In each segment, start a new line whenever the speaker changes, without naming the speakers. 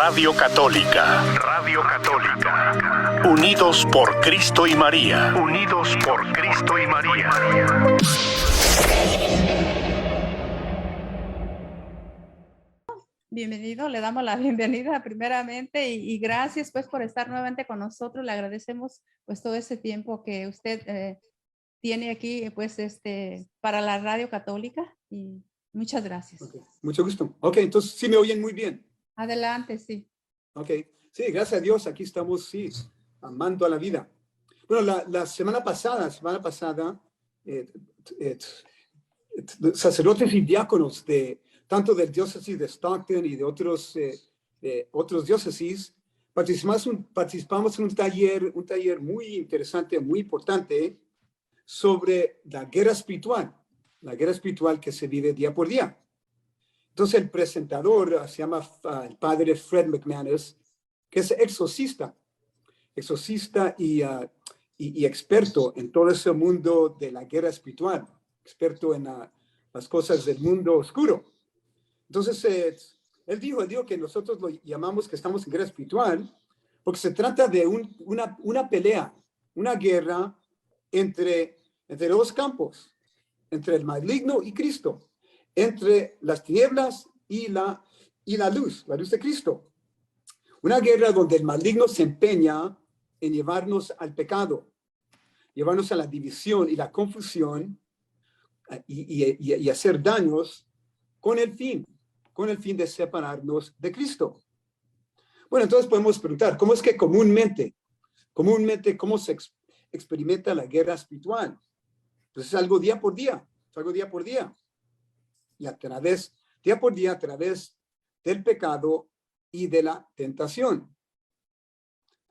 Radio Católica. Radio Católica. Unidos por Cristo y María. Unidos por Cristo y María.
Bienvenido, le damos la bienvenida primeramente y gracias pues por estar nuevamente con nosotros. Le agradecemos pues todo ese tiempo que usted tiene aquí pues para la Radio Católica y muchas gracias.
Okay. Mucho gusto. Ok, entonces sí me oyen muy bien.
Adelante, sí.
Ok, sí, gracias a Dios, aquí estamos, sí, amando a la vida. Bueno, la semana pasada, sacerdotes y diáconos tanto del diócesis de Stockton y de otros diócesis, participamos en un taller muy interesante, muy importante, sobre la guerra espiritual que se vive día por día. Entonces el presentador se llama el padre Fred McManus, que es exorcista y experto en todo ese mundo de la guerra espiritual, experto en las cosas del mundo oscuro. Entonces, él dijo que nosotros lo llamamos que estamos en guerra espiritual porque se trata de una pelea, una guerra entre dos campos, entre el maligno y Cristo, entre las tinieblas y la luz de Cristo. Una guerra donde el maligno se empeña en llevarnos al pecado, llevarnos a la división y la confusión y hacer daños con el fin de separarnos de Cristo. Bueno, entonces podemos preguntar, ¿cómo es que comúnmente, cómo se experimenta la guerra espiritual? Pues es algo día por día, y día por día, a través del pecado y de la tentación,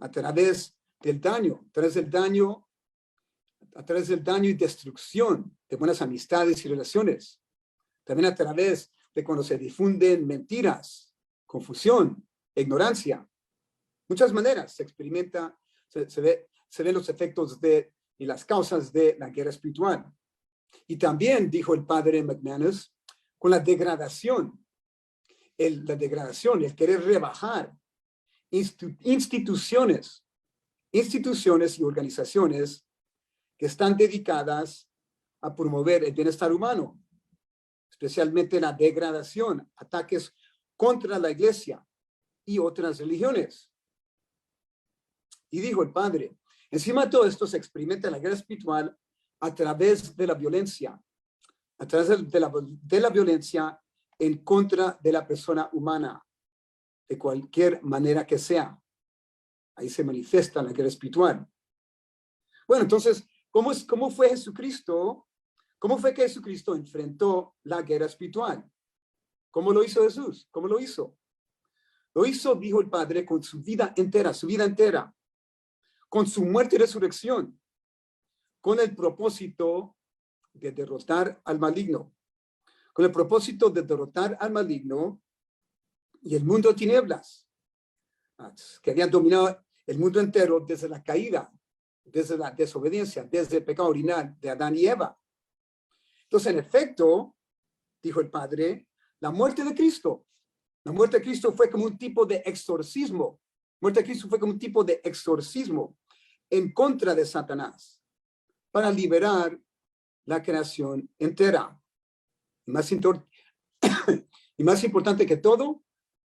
a través del daño y destrucción de buenas amistades y relaciones, también a través de cuando se difunden mentiras, confusión, ignorancia. Muchas maneras se experimenta, se ven los efectos y las causas de la guerra espiritual. Y también, dijo el padre McManus, con la degradación, el querer rebajar instituciones y organizaciones que están dedicadas a promover el bienestar humano, especialmente la degradación, ataques contra la iglesia y otras religiones. Y dijo el padre, encima de todo esto se experimenta la guerra espiritual a través de la violencia, en contra de la persona humana, de cualquier manera que sea. Ahí se manifiesta la guerra espiritual. Bueno, entonces, ¿cómo fue Jesucristo? ¿Cómo fue que Jesucristo enfrentó la guerra espiritual? ¿Cómo lo hizo Jesús? ¿Cómo lo hizo? Lo hizo, dijo el Padre, con su vida entera, con su muerte y resurrección, con el propósito de derrotar al maligno, y el mundo de tinieblas, que habían dominado el mundo entero desde la caída, desde la desobediencia, desde el pecado original de Adán y Eva. Entonces, en efecto, dijo el Padre, la muerte de Cristo fue como un tipo de exorcismo. En contra de Satanás, para liberar la creación entera. Y más importante que todo,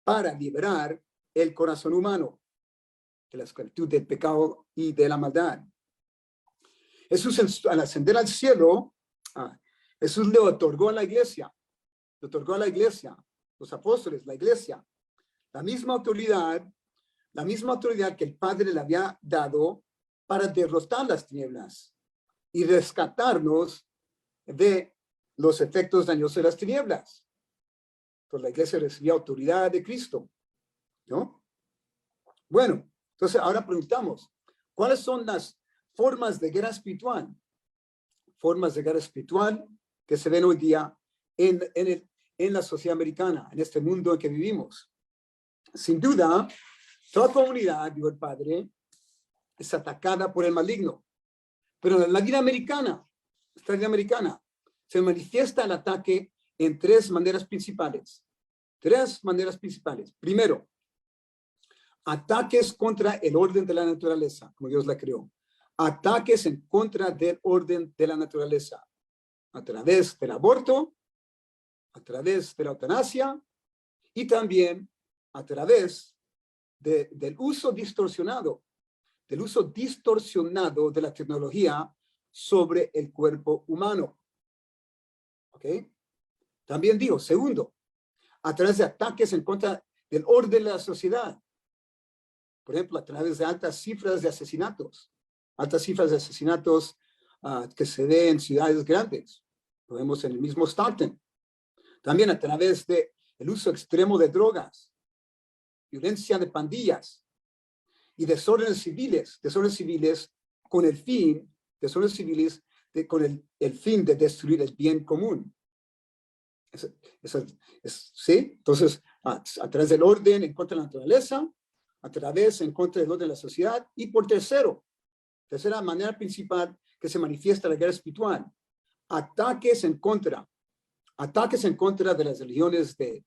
para liberar el corazón humano de la esclavitud del pecado y de la maldad. Jesús, al ascender al cielo, Jesús le otorgó a la iglesia, los apóstoles, la iglesia, la misma autoridad que el Padre le había dado para derrotar las tinieblas y rescatarnos de los efectos dañosos de las tinieblas. Entonces la iglesia recibía autoridad de Cristo, ¿no? Bueno, entonces ahora preguntamos, ¿cuáles son las formas de guerra espiritual? Formas de guerra espiritual que se ven hoy día en la sociedad americana, en este mundo en que vivimos. Sin duda, toda comunidad, dijo el Padre, es atacada por el maligno. Pero en la vida americana, se manifiesta el ataque en tres maneras principales. Primero, Ataques contra el orden de la naturaleza, como Dios la creó. Ataques en contra del orden de la naturaleza. A través del aborto, a través de la eutanasia y también a través del uso distorsionado de la tecnología sobre el cuerpo humano. ¿Ok? También digo, segundo, a través de ataques en contra del orden de la sociedad. Por ejemplo, a través de altas cifras de asesinatos que se ven en ciudades grandes. Lo vemos en el mismo Stockton. También a través del uso extremo de drogas, violencia de pandillas y desórdenes civiles con el fin de destruir el bien común. ¿Sí? Entonces, a través del orden en contra de la naturaleza, a través en contra del orden de la sociedad, y por tercera manera principal que se manifiesta la guerra espiritual, ataques en contra de las religiones de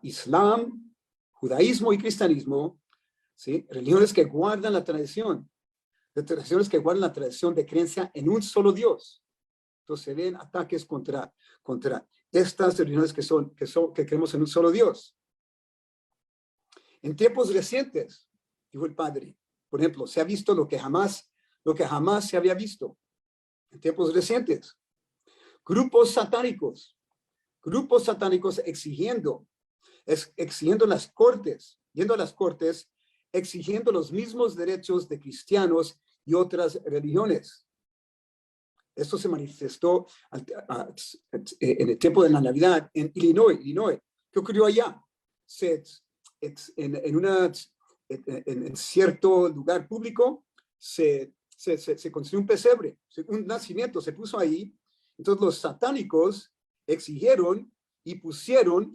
Islam, judaísmo y cristianismo, ¿sí? Religiones que guardan la tradición, de creencia en un solo Dios. Entonces se ven ataques contra estas religiones que creemos en un solo Dios. En tiempos recientes, dijo el padre, por ejemplo, se ha visto lo que jamás se había visto. En tiempos recientes, grupos satánicos exigiendo las cortes, yendo a las cortes, exigiendo los mismos derechos de cristianos y otras religiones. Esto se manifestó en el tiempo de la Navidad en Illinois. ¿Qué ocurrió allá? En cierto lugar público se construyó un pesebre, un nacimiento se puso ahí. Entonces los satánicos exigieron y pusieron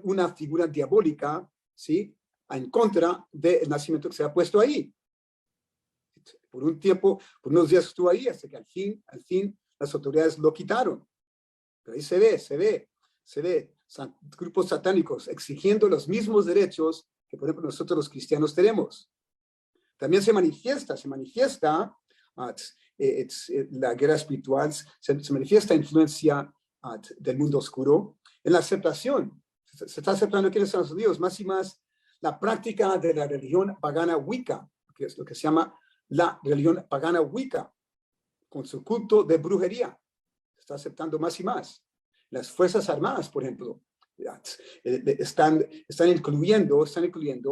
una figura diabólica, ¿sí?, en contra del nacimiento que se ha puesto ahí. Por un tiempo, por unos días estuvo ahí, hasta que al fin las autoridades lo quitaron. Pero ahí se ve grupos satánicos exigiendo los mismos derechos que, por ejemplo, nosotros los cristianos tenemos. También se manifiesta la guerra espiritual, se manifiesta influencia del mundo oscuro en la aceptación. Se está aceptando quiénes son los dioses, más y más la práctica de la religión pagana Wicca, que es lo que se llama la religión pagana Wicca, con su culto de brujería. Se está aceptando más y más. Las Fuerzas Armadas, por ejemplo, están incluyendo,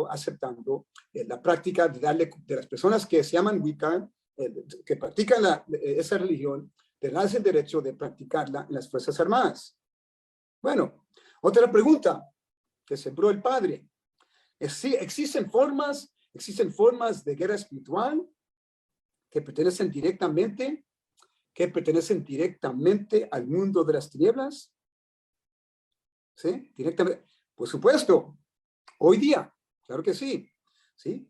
aceptando la práctica de las personas que se llaman Wicca, que practican esa religión, de darse el derecho de practicarla en las Fuerzas Armadas. Bueno, otra pregunta que sembró el padre. ¿Existen formas de guerra espiritual que pertenecen directamente al mundo de las tinieblas? ¿Sí? Directamente. Por supuesto, hoy día, claro que sí. ¿Sí?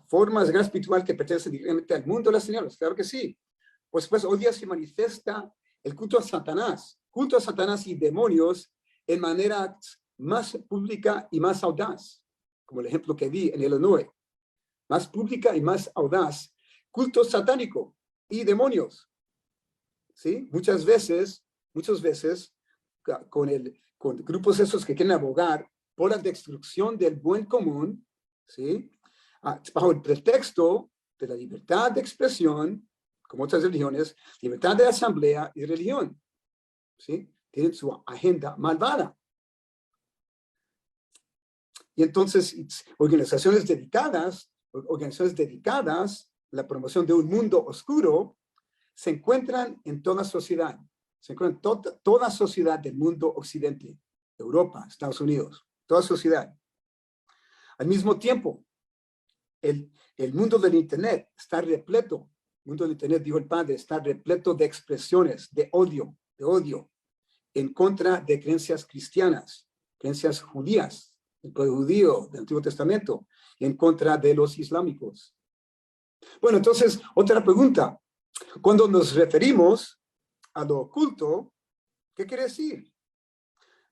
Formas de guerra espiritual que pertenecen directamente al mundo de las tinieblas, claro que sí. Por supuesto, hoy día se manifiesta el culto a Satanás y demonios en manera más pública y más audaz, como el ejemplo que di en Illinois. Más pública y más audaz, culto satánico y demonios. ¿Sí? Muchas veces, con grupos esos que quieren abogar por la destrucción del buen común, ¿sí?, bajo el pretexto de la libertad de expresión, como otras religiones, libertad de asamblea y religión, ¿sí? Tienen su agenda malvada. Y entonces, organizaciones dedicadas a la promoción de un mundo oscuro se encuentran en toda sociedad. Se encuentran en toda sociedad del mundo occidente, Europa, Estados Unidos, toda sociedad. Al mismo tiempo, el mundo del Internet está repleto, el mundo del Internet, dijo el padre, está repleto de expresiones de odio en contra de creencias cristianas, creencias judías, del pueblo judío del Antiguo Testamento, y en contra de los islámicos. Bueno, entonces, otra pregunta. Cuando nos referimos a lo oculto, ¿qué quiere decir?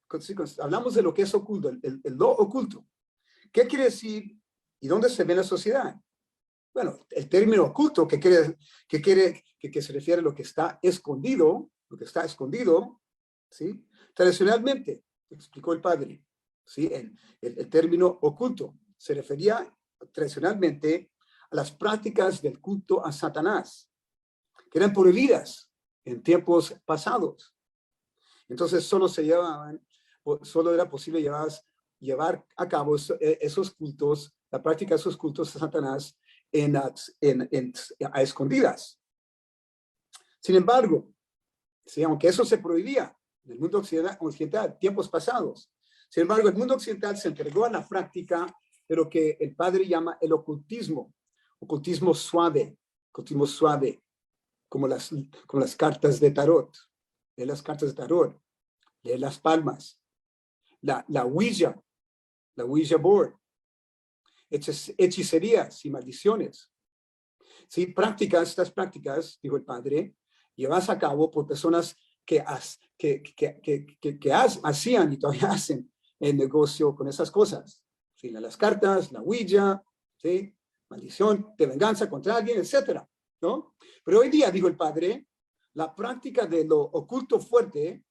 Cuando hablamos de lo que es oculto, lo oculto. ¿Qué quiere decir y dónde se ve en la sociedad? Bueno, el término oculto que se refiere a lo que está escondido, ¿sí? Tradicionalmente, explicó el padre, ¿sí? El término oculto se refería tradicionalmente a las prácticas del culto a Satanás, que eran prohibidas en tiempos pasados. Entonces solo era posible llevar a cabo esos cultos, la práctica de esos cultos a Satanás a escondidas. Sin embargo, ¿sí? Aunque eso se prohibía en el mundo occidental, tiempos pasados, sin embargo, el mundo occidental se entregó a la práctica de lo que el padre llama el ocultismo suave, como las cartas de tarot. Lee las cartas de tarot, lee las palmas, la Ouija board, hechicerías y maldiciones. ¿Sí? Estas prácticas, dijo el padre, llevadas a cabo por personas que hacían y todavía hacen el negocio con esas cosas. ¿Sí? Las cartas, la Ouija, ¿sí? Maldición de venganza contra alguien, etcétera, ¿no? Pero hoy día, dijo el padre, la práctica de lo oculto fuerte,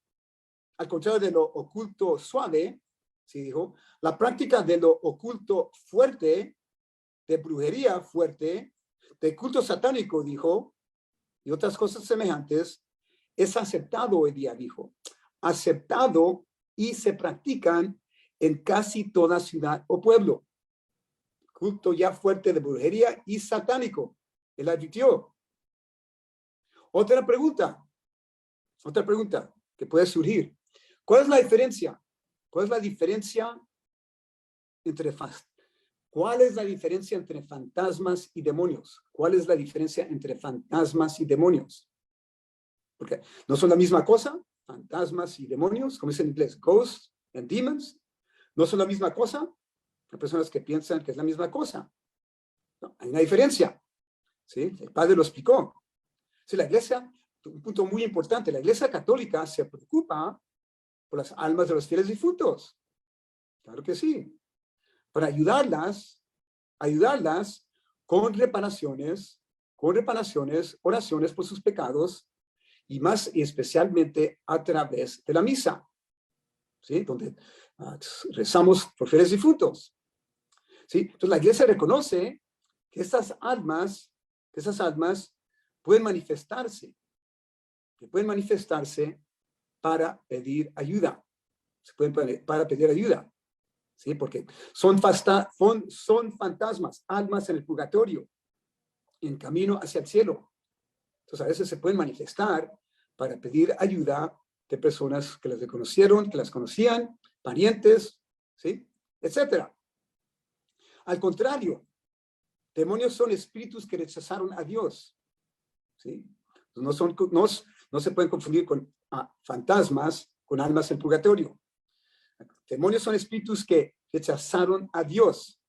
al contrario de lo oculto suave, ¿sí? Dijo, la práctica de lo oculto fuerte, de brujería fuerte, de culto satánico, dijo, y otras cosas semejantes, es aceptado hoy día, dijo. Aceptado y se practican en casi toda ciudad o pueblo. Culto ya fuerte de brujería y satánico. Él advirtió. Otra pregunta que puede surgir. ¿Cuál es la diferencia? ¿Cuál es la diferencia entre fantasmas y demonios? ¿Cuál es la diferencia entre fantasmas y demonios? Porque no son la misma cosa, fantasmas y demonios, como dice en inglés, ghosts and demons. No son la misma cosa. Hay personas que piensan que es la misma cosa. No, hay una diferencia. ¿Sí? El padre lo explicó. Sí, la iglesia, un punto muy importante, la iglesia católica se preocupa por las almas de los fieles difuntos. Claro que sí. Para ayudarlas con reparaciones, oraciones por sus pecados, y más y especialmente a través de la misa, ¿sí? Donde rezamos por fieles difuntos, ¿sí? Entonces la iglesia reconoce que esas almas pueden manifestarse, para pedir ayuda, para pedir ayuda, ¿sí? Porque son fantasmas, almas en el purgatorio, en camino hacia el cielo. Entonces a veces se pueden manifestar para pedir ayuda de personas que las reconocieron, que las conocían, parientes, ¿sí? Etcétera. Al contrario, demonios son espíritus que rechazaron a Dios, ¿sí? No se pueden confundir con fantasmas, con almas en purgatorio. Demonios son espíritus que rechazaron a Dios.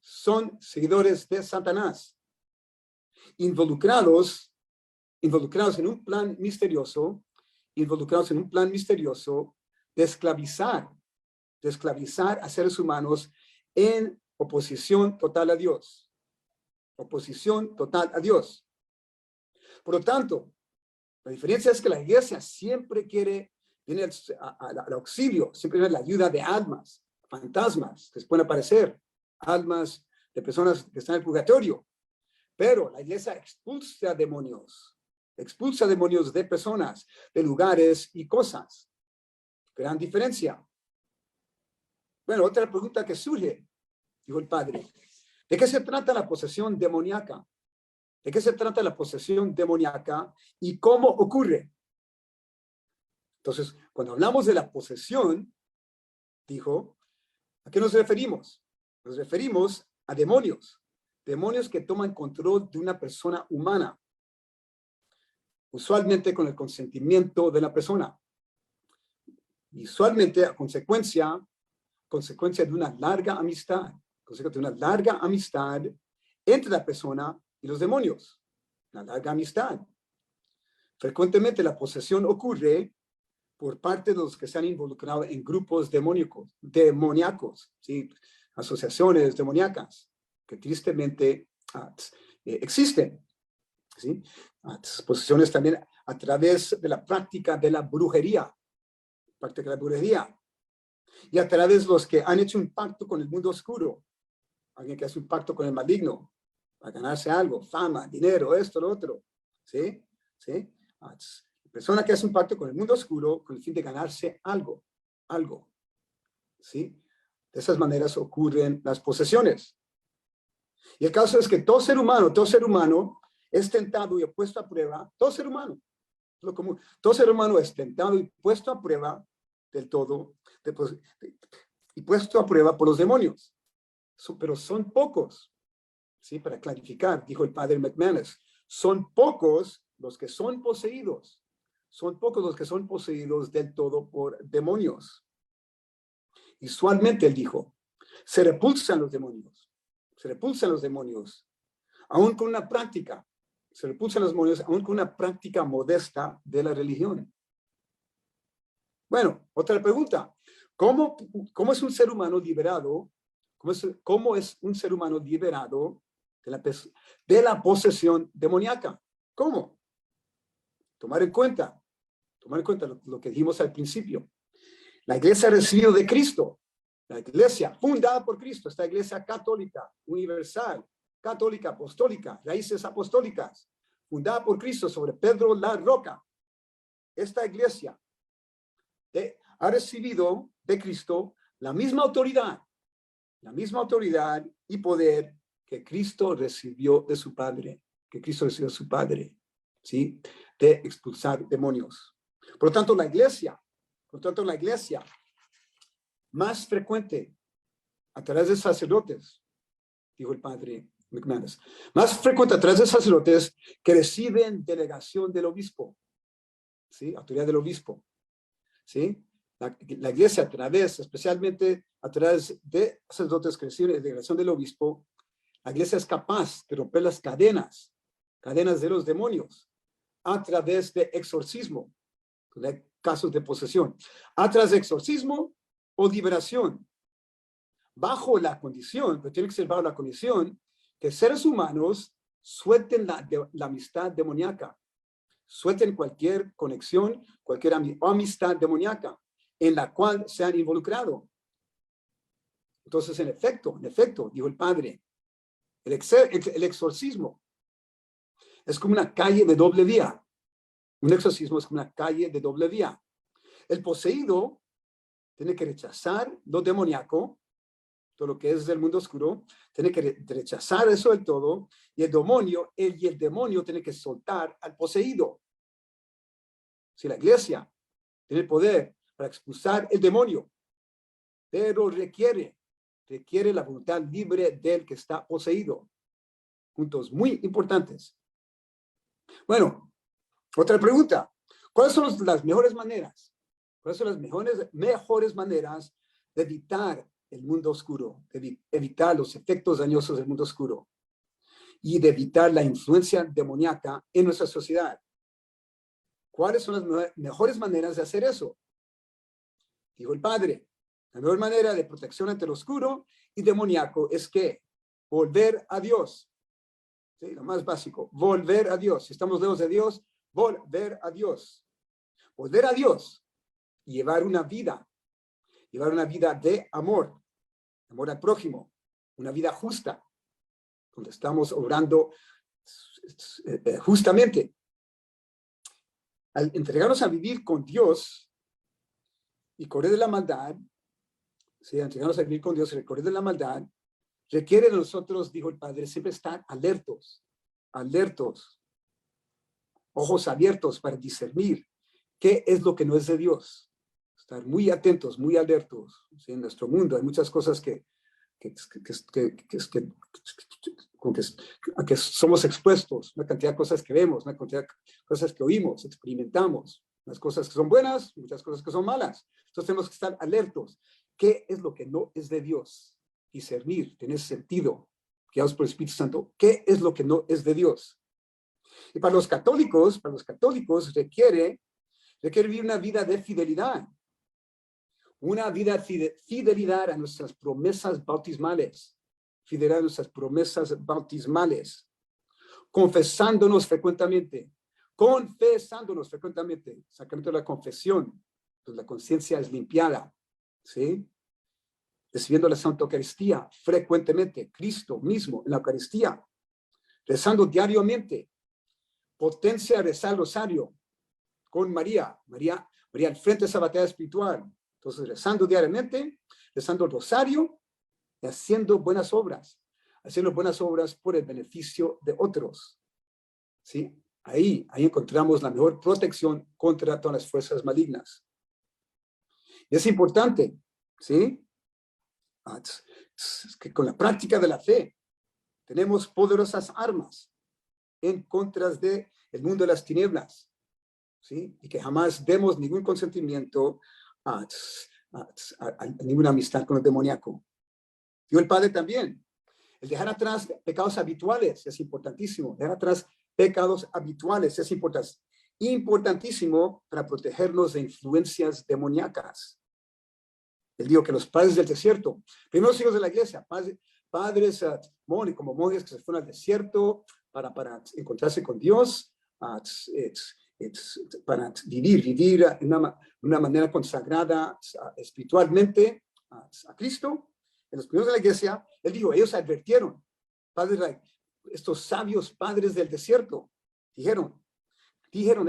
Son seguidores de Satanás. Involucrados en un plan misterioso, de esclavizar a seres humanos en oposición total a Dios. Por lo tanto, la diferencia es que la iglesia siempre viene al auxilio, siempre viene la ayuda de almas, fantasmas que pueden aparecer, almas de personas que están en el purgatorio. Pero la iglesia expulsa demonios de personas, de lugares y cosas. Gran diferencia. Bueno, otra pregunta que surge, dijo el padre, ¿de qué se trata la posesión demoníaca? ¿De qué se trata la posesión demoníaca y cómo ocurre? Entonces, cuando hablamos de la posesión, dijo, ¿a qué nos referimos? Nos referimos a demonios que toman control de una persona humana, usualmente con el consentimiento de la persona, usualmente a consecuencia de una larga amistad, entre la persona y los demonios, una larga amistad. Frecuentemente la posesión ocurre por parte de los que se han involucrado en grupos demoníacos, ¿sí? asociaciones demoníacas que tristemente existen, ¿sí? Posesiones también a través de la práctica de la brujería, y a través de los que han hecho un pacto con el mundo oscuro, alguien que hace un pacto con el maligno para ganarse algo, fama, dinero, esto, lo otro, ¿sí? ¿Sí? Persona que hace un pacto con el mundo oscuro con el fin de ganarse algo, ¿sí? De esas maneras ocurren las posesiones. Y el caso es que todo ser humano es tentado y puesto a prueba, todo ser humano, lo común, todo ser humano es tentado y puesto a prueba del todo, y puesto a prueba por los demonios. Pero son pocos, ¿sí? Para clarificar, dijo el padre McManus, son pocos los que son poseídos. Son pocos los que son poseídos del todo por demonios. Y usualmente, él dijo, se repulsan los demonios, aún con una práctica, se repulsan los demonios, aún con una práctica modesta de la religión. Bueno, otra pregunta, ¿cómo es un ser humano liberado? ¿Cómo es un ser humano liberado de la posesión demoníaca? ¿Cómo? Tomar en cuenta lo que dijimos al principio. La iglesia ha recibido de Cristo, la iglesia fundada por Cristo, esta iglesia católica, universal, católica, apostólica, raíces apostólicas, fundada por Cristo sobre Pedro la roca. Esta iglesia ha recibido de Cristo la misma autoridad y poder que Cristo recibió de su Padre, ¿sí? De expulsar demonios. Por lo tanto, la iglesia más frecuente a través de sacerdotes, dijo el padre McManus, más frecuente a través de sacerdotes que reciben delegación del obispo, ¿sí? Autoridad del obispo, ¿sí? La iglesia especialmente a través de sacerdotes que reciben delegación del obispo, la iglesia es capaz de romper las cadenas de los demonios a través de exorcismo, de casos de posesión, a través de exorcismo o liberación, bajo la condición, pero tiene que ser bajo la condición que seres humanos suelten la amistad demoníaca, suelten cualquier conexión, cualquier amistad demoníaca en la cual se han involucrado. Entonces, en efecto, dijo el padre, el exorcismo es como una calle de doble vía. Un exorcismo es como una calle de doble vía. El poseído tiene que rechazar lo demoníaco, todo lo que es del mundo oscuro, tiene que rechazar eso del todo, y el demonio tiene que soltar al poseído. Si la iglesia tiene el poder para expulsar el demonio, pero requiere la voluntad libre del que está poseído. Puntos muy importantes. Bueno, otra pregunta. ¿Cuáles son las mejores maneras? ¿Cuáles son las mejores maneras de evitar el mundo oscuro, de evitar los efectos dañosos del mundo oscuro y de evitar la influencia demoníaca en nuestra sociedad? ¿Cuáles son las mejores maneras de hacer eso? Dijo el padre, la mejor manera de protección ante lo oscuro y demoníaco es que volver a Dios. ¿Sí? Lo más básico, volver a Dios. Si estamos lejos de Dios, volver a Dios. Volver a Dios y llevar una vida de amor al prójimo, una vida justa, donde estamos obrando justamente. Al entregarnos a vivir con Dios y correr de la maldad, ¿sí? Entregarnos a vivir con Dios y correr de la maldad, requiere de nosotros, dijo el padre, siempre estar alertos, ojos abiertos para discernir qué es lo que no es de Dios. Estar muy atentos, muy alertos. ¿Sí? En nuestro mundo hay muchas cosas que somos expuestos, una cantidad de cosas que vemos, una cantidad de cosas que oímos, experimentamos, unas cosas que son buenas, muchas cosas que son malas. Entonces tenemos que estar alertos. ¿Qué es lo que no es de Dios? Discernir, tener sentido, guiados por el Espíritu Santo. ¿Qué es lo que no es de Dios? Y para los católicos requiere vivir una vida de fidelidad, una vida de fidelidad a nuestras promesas bautismales, fidelidad a nuestras promesas bautismales, confesándonos frecuentemente, sacramento de la confesión, pues la conciencia es limpiada, ¿sí? Recibiendo la Santa Eucaristía frecuentemente, Cristo mismo en la Eucaristía, rezando diariamente, potencia a rezar el rosario con María al frente de esa batalla espiritual. Entonces, rezando diariamente, rezando el rosario y haciendo buenas obras por el beneficio de otros. ¿Sí? Ahí encontramos la mejor protección contra todas las fuerzas malignas. Y es importante, ¿sí? Es que con la práctica de la fe tenemos poderosas armas en contra del mundo de las tinieblas, ¿sí? Y que jamás demos ningún consentimiento a ninguna amistad con el demoníaco. Y el Padre también. El dejar atrás pecados habituales es importantísimo. Dejar atrás pecados habituales es importantísimo para protegernos de influencias demoníacas. Él dijo que los padres del desierto, primeros hijos de la iglesia, padres como monjes que se fueron al desierto para encontrarse con Dios, para vivir en una manera consagrada espiritualmente a Cristo. En los primeros de la iglesia, él dijo, ellos advirtieron, estos sabios padres del desierto, dijeron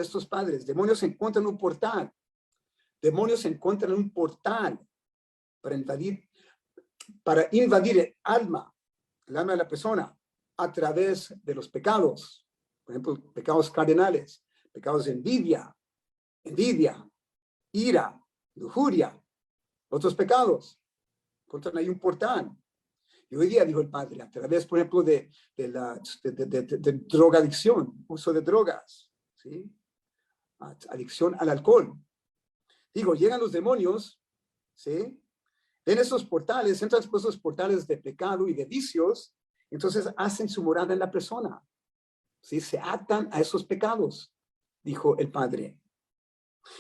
estos padres, demonios encuentran un portal para invadir el alma de la persona a través de los pecados, por ejemplo, pecados cardenales, pecados de envidia, ira, lujuria, otros pecados. Encuentran ahí un portal. Y hoy día, dijo el Padre, a través, por ejemplo, de drogadicción, uso de drogas, ¿sí? Adicción al alcohol. Digo, llegan los demonios, ¿sí? Ven esos portales, entran por esos portales de pecado y de vicios, entonces hacen su morada en la persona, ¿sí? Se atan a esos pecados, dijo el Padre.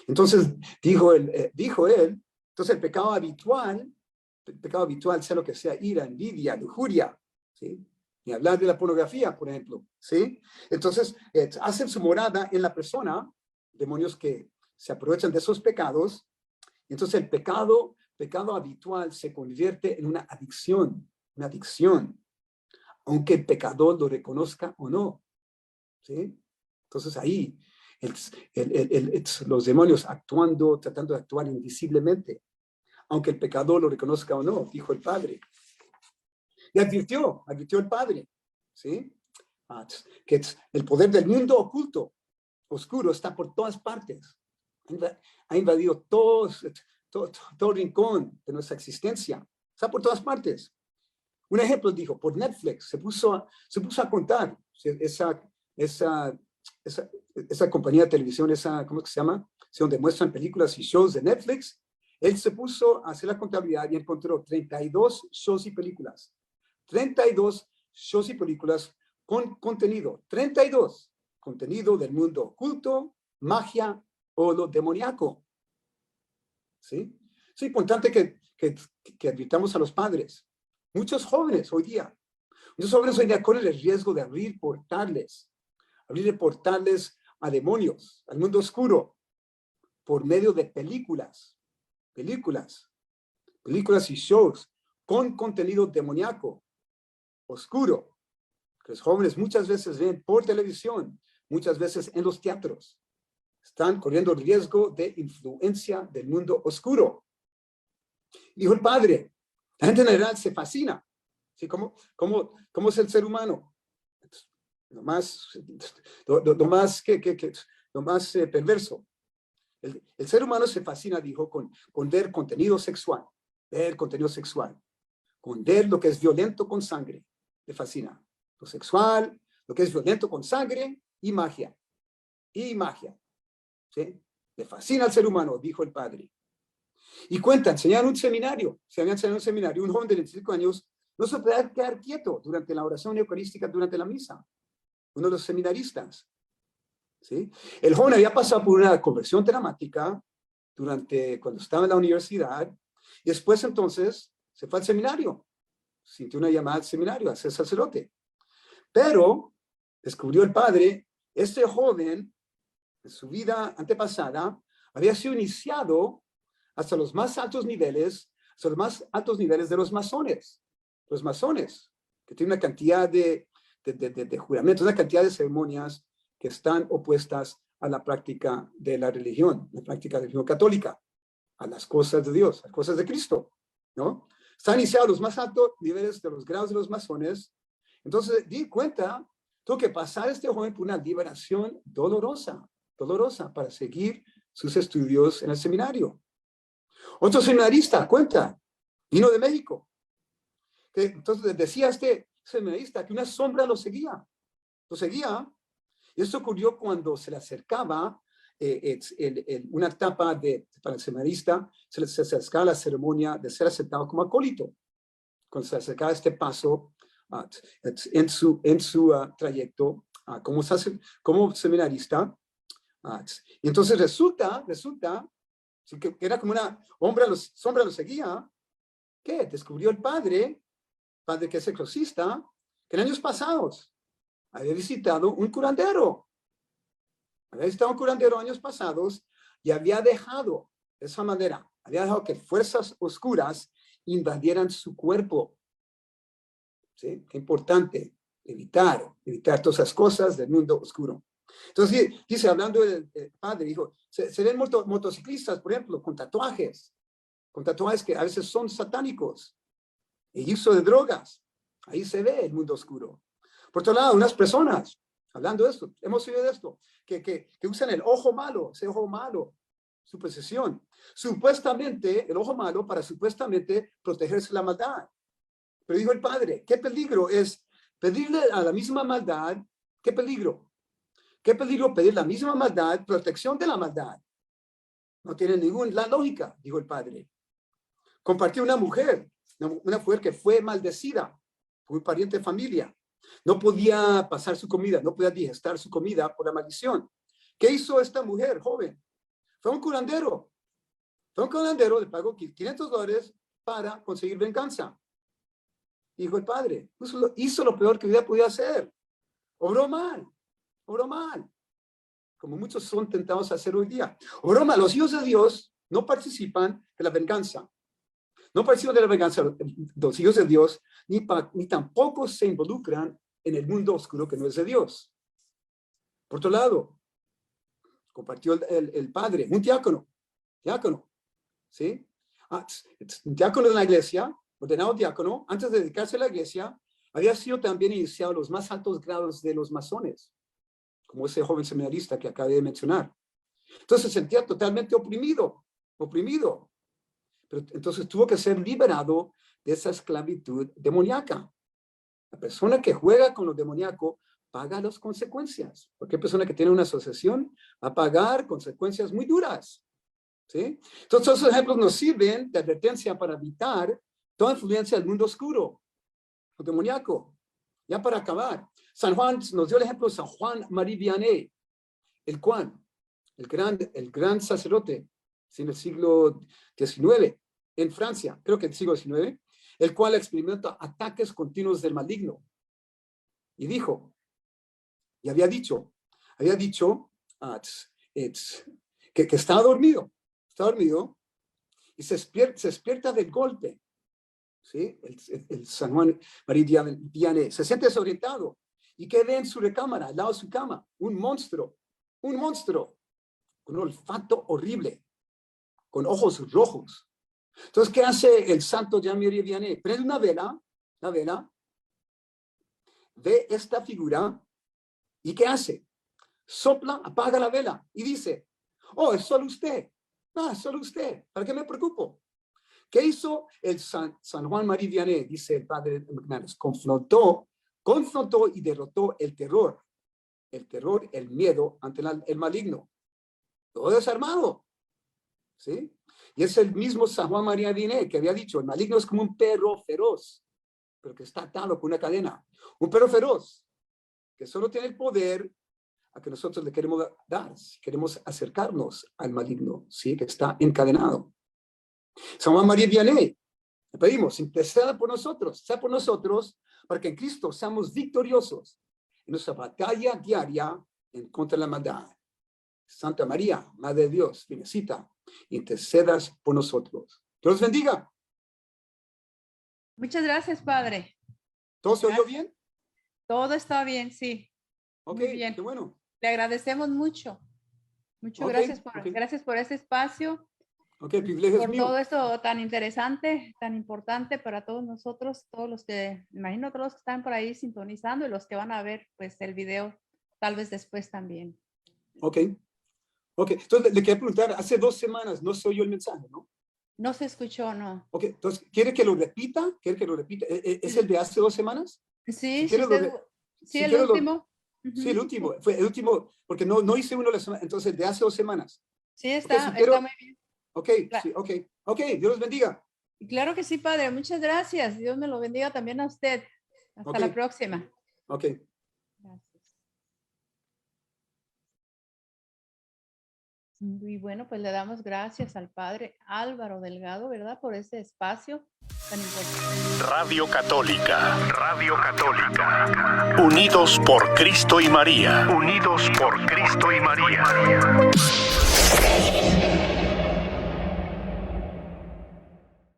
Entonces, dijo él, entonces el pecado habitual, sea lo que sea, ira, envidia, lujuria, ¿sí? Ni hablar de la pornografía, por ejemplo, ¿sí? Entonces, hacen su morada en la persona, demonios que se aprovechan de esos pecados. Entonces, el pecado habitual se convierte en una adicción, aunque el pecador lo reconozca o no, ¿sí? Entonces, ahí, los demonios tratando de actuar invisiblemente, aunque el pecador lo reconozca o no, dijo el Padre. Y advirtió el Padre, ¿sí? Que el poder del mundo oculto, oscuro, está por todas partes. Ha invadido todo rincón de nuestra existencia. Está por todas partes. Un ejemplo, dijo, por Netflix, se puso a contar esa compañía de televisión, ¿cómo se llama? Donde muestran películas y shows de Netflix. Él se puso a hacer la contabilidad y encontró 32 shows y películas. 32 shows y películas con contenido. 32. Contenido del mundo oculto, magia o lo demoníaco. ¿Sí? Es importante que advirtamos a los padres. Muchos jóvenes hoy día corren el riesgo de abrir portales a demonios, al mundo oscuro, por medio de películas y shows con contenido demoníaco, oscuro, que los jóvenes muchas veces ven por televisión, muchas veces en los teatros. Están corriendo el riesgo de influencia del mundo oscuro. Dijo el Padre, la gente en general se fascina. ¿Sí? ¿Cómo es el ser humano? Lo más perverso. El ser humano se fascina, dijo, con ver contenido sexual. Con ver lo que es violento con sangre. Le fascina. Lo sexual, lo que es violento con sangre y magia. ¿Sí? Le fascina al ser humano, dijo el Padre. Y enseñaron un seminario, un joven de 25 años no se podía quedar quieto durante la oración eucarística, durante la misa. Uno de los seminaristas. ¿Sí? El joven había pasado por una conversión dramática, cuando estaba en la universidad, y después entonces se fue al seminario, sintió una llamada al seminario a ser sacerdote. Pero descubrió el padre, este joven, en su vida antepasada, había sido iniciado hasta los más altos niveles, de los masones. Los masones, que tienen una cantidad de juramentos, una cantidad de ceremonias que están opuestas a la práctica de la religión, la práctica de la religión católica, a las cosas de Dios, a las cosas de Cristo, ¿no? Están iniciados los más altos niveles de los grados de los masones. Entonces, di cuenta, tuvo que pasar este joven por una liberación dolorosa para seguir sus estudios en el seminario. Otro seminarista, cuenta, vino de México. Que entonces decía este seminarista que una sombra lo seguía. Y esto ocurrió cuando se le acercaba una etapa para el seminarista, se acercaba la ceremonia de ser aceptado como acólito. Cuando se acercaba este paso en su trayecto como seminarista. Y entonces resulta que era como una sombra lo seguía, que descubrió el padre que es exorcista, que en años pasados había visitado un curandero. Años pasados y había dejado de esa manera, que fuerzas oscuras invadieran su cuerpo. ¿Sí? Qué importante evitar todas esas cosas del mundo oscuro. Entonces dice, hablando del padre, dijo, se ven motociclistas, por ejemplo, con tatuajes que a veces son satánicos, y uso de drogas. Ahí se ve el mundo oscuro. Por otro lado, unas personas, hablando de esto, hemos oído de esto, que usan el ojo malo, ese ojo malo, su posesión. Supuestamente, el ojo malo para supuestamente protegerse de la maldad. Pero dijo el padre, ¿qué peligro es pedirle a la misma maldad? ¿Qué peligro? ¿Qué peligro pedir la misma maldad, protección de la maldad? No tiene ninguna lógica, dijo el padre. Compartió una mujer que fue maldecida por un pariente de familia. No podía pasar su comida, no podía digestar su comida por la maldición. ¿Qué hizo esta mujer joven? Fue un curandero. Le pagó $500 para conseguir venganza. Dijo el padre, hizo lo peor que hubiera podido hacer. Obró mal. Como muchos son tentados a hacer hoy día. Obró mal. Los hijos de Dios no participan de la venganza. Los hijos de Dios, ni tampoco se involucran en el mundo oscuro que no es de Dios. Por otro lado, compartió el padre, un diácono, ¿sí? Un diácono de la iglesia, ordenado diácono, antes de dedicarse a la iglesia, había sido también iniciado a los más altos grados de los masones, como ese joven seminarista que acabé de mencionar. Entonces se sentía totalmente oprimido. Pero entonces tuvo que ser liberado de esa esclavitud demoníaca. La persona que juega con lo demoníaco paga las consecuencias. Cualquier persona que tiene una asociación va a pagar consecuencias muy duras. ¿Sí? Entonces, esos ejemplos nos sirven de advertencia para evitar toda influencia del mundo oscuro, lo demoníaco. Ya para acabar, San Juan nos dio el ejemplo de San Juan Marie Vianney, el gran sacerdote en el siglo XIX, en Francia, creo que el siglo XIX, el cual experimenta ataques continuos del maligno. Y había dicho que estaba dormido y se despierta del golpe. ¿Sí? El San Juan María Vianney se siente desorientado y que ve en su recámara, al lado de su cama, un monstruo con un olfato horrible, con ojos rojos. Entonces, ¿qué hace el santo Jean-Marie Vianney? Prende una vela, ve esta figura y ¿qué hace? Sopla, apaga la vela y dice, oh, es solo usted. No, es solo usted. ¿Para qué me preocupo? ¿Qué hizo el San Juan Marie Vianney? Dice el padre McManus. Confrontó y derrotó el terror, el miedo ante el maligno. Todo desarmado. ¿Sí? Y es el mismo San Juan María Vianney que había dicho, el maligno es como un perro feroz, pero que está atado con una cadena. Un perro feroz, que solo tiene el poder a que nosotros le queremos dar, si queremos acercarnos al maligno, ¿sí? Que está encadenado. San Juan María Vianney, le pedimos, interceda por nosotros, sea por nosotros, para que en Cristo seamos victoriosos en nuestra batalla diaria en contra de la maldad. Santa María, Madre de Dios, Virgencita, intercedas por nosotros. Dios los bendiga.
Muchas gracias, Padre.
¿Todo se oyó bien?
Todo está bien, sí.
Ok,
Muy bien.
qué bueno.
Le agradecemos mucho. Muchas
Ok,
gracias por este espacio,
Ok, el privilegio es
por
mío.
todo esto tan interesante, tan importante para todos nosotros, todos los que, imagino todos los que están por ahí sintonizando y los que van a ver pues el video tal vez después también.
Ok. Entonces le quiero preguntar, hace 2 semanas no se oyó el mensaje, ¿no?
No se escuchó, ¿no?
Ok, entonces, ¿quiere que lo repita? ¿Es el de hace 2 semanas?
Sí,
quiere lo
el
quiere lo-
último.
Sí, el último, fue el último, porque no hice uno la semana, entonces el de hace 2 semanas.
Sí, está,
si quiero-
está muy bien.
Ok, sí, ok, Dios los bendiga.
Claro que sí, Padre. Muchas gracias. Dios me lo bendiga también a usted. Hasta la próxima.
Ok.
Gracias. Y bueno, pues le damos gracias al Padre Álvaro Delgado, ¿verdad? Por ese espacio tan importante.
Radio Católica. Unidos por Cristo y María. Unidos por Cristo y María.